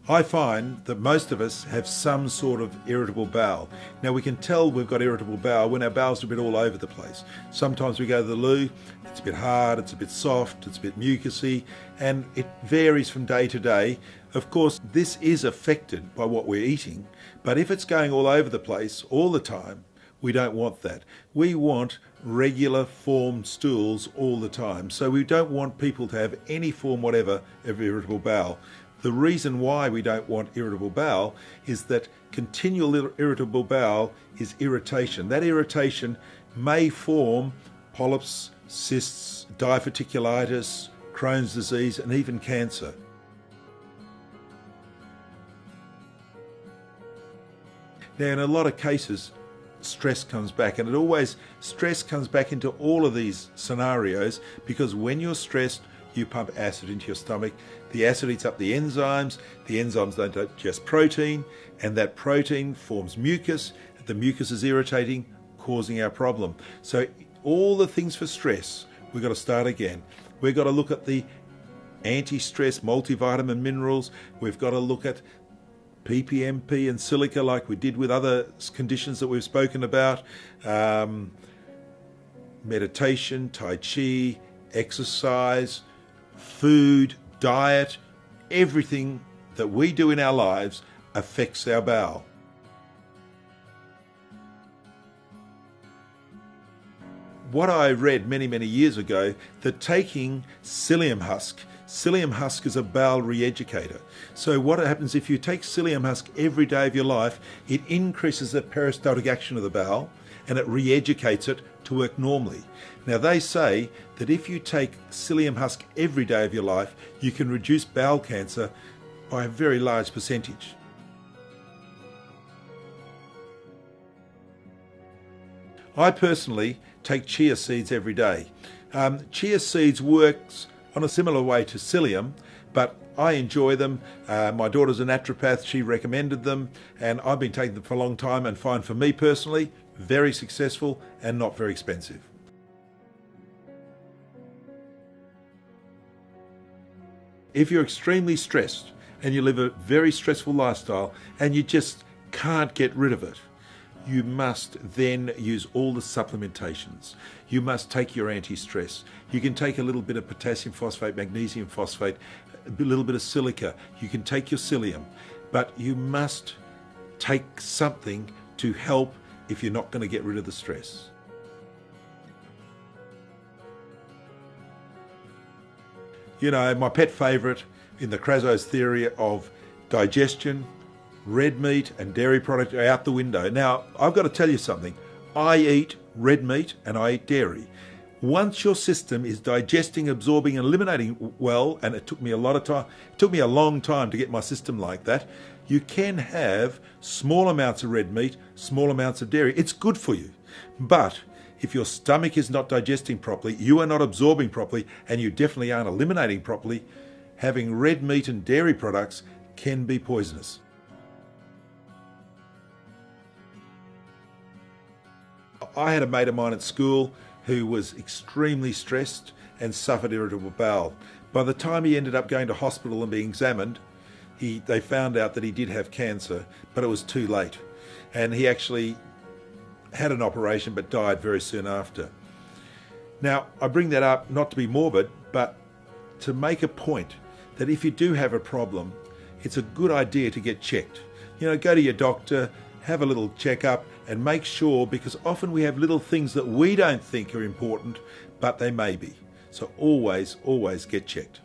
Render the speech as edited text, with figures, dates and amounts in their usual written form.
I find that most of us have some sort of irritable bowel. Now we can tell we've got irritable bowel when our bowels are a bit all over the place. Sometimes we go to the loo, it's a bit hard, it's a bit soft, it's a bit mucousy, and it varies from day to day. Of course, this is affected by what we're eating, but if it's going all over the place all the time, we don't want that. We want regular formed stools all the time. So we don't want people to have any form whatever of irritable bowel. The reason why we don't want irritable bowel is that continual irritable bowel is irritation. That irritation may form polyps, cysts, diverticulitis, Crohn's disease, and even cancer. Now, in a lot of cases, stress comes back, and stress comes back into all of these scenarios, because when you're stressed, you pump acid into your stomach. The acid eats up the enzymes don't digest protein, and that protein forms mucus. The mucus is irritating, causing our problem. So all the things for stress, we've got to start again. We've got to look at the anti-stress multivitamin minerals. We've got to look at PPMP and silica like we did with other conditions that we've spoken about. Meditation, Tai Chi, exercise, food, diet, everything that we do in our lives affects our bowel. What I read many, many years ago, that taking psyllium husk is a bowel re-educator. So what happens if you take psyllium husk every day of your life, it increases the peristaltic action of the bowel and it re-educates it to work normally. Now they say that if you take psyllium husk every day of your life, you can reduce bowel cancer by a very large percentage. I personally take chia seeds every day. Chia seeds works on a similar way to psyllium, but I enjoy them. My daughter's a naturopath, she recommended them, and I've been taking them for a long time and find, for me personally, very successful and not very expensive. If you're extremely stressed and you live a very stressful lifestyle and you just can't get rid of it, you must then use all the supplementations. You must take your anti-stress. You can take a little bit of potassium phosphate, magnesium phosphate, a little bit of silica. You can take your psyllium, but you must take something to help if you're not going to get rid of the stress. You know, my pet favourite in the Kraso's theory of digestion, red meat and dairy product are out the window. Now, I've got to tell you something. I eat red meat and I eat dairy. Once your system is digesting, absorbing and eliminating well, and it took me a long time to get my system like that, you can have small amounts of red meat, small amounts of dairy. It's good for you. But if your stomach is not digesting properly, you are not absorbing properly, and you definitely aren't eliminating properly, having red meat and dairy products can be poisonous. I had a mate of mine at school who was extremely stressed and suffered irritable bowel. By the time he ended up going to hospital and being examined, they found out that he did have cancer, but it was too late. And he actually had an operation but died very soon after. Now, I bring that up not to be morbid, but to make a point that if you do have a problem, it's a good idea to get checked. You know, go to your doctor, have a little checkup and make sure, because often we have little things that we don't think are important, but they may be. So always, always get checked.